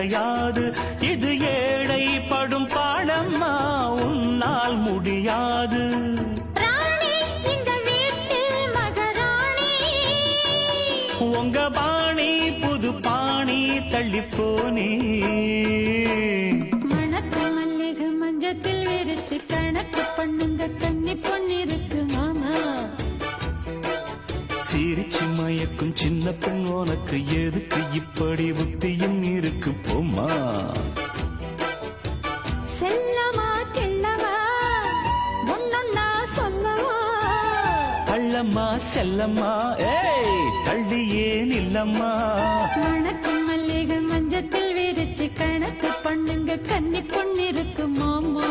கிடையாது. இது ஏழை படும் பாடம்மா, உன்னால் முடியாது. உங்க பாணி புது பாணி தள்ளிப்போனே. மணக்கு மல்லிகை மஞ்சத்தில் விரிச்சு கணக்கு பண்ணுங்க கன்னி பொண்ணிருக்கு மாமா. சிரிச்சு மயக்கும் சின்ன பெண் உனக்கு எதுக்கு இப்படி புத்தியும் இருக்கு போமா. செல்லமா கிள்ளமா ஒன்னொன்னா சொல்லவா. அள்ளம்மா செல்லம்மா ஏய் தள்ளியே நில்லம்மா. மணக்கு மல்லிகை மஞ்சத்தில் விரிச்சு கணக்கு பண்ணுங்க கன்னி பொண்ணிருக்கு மாமா.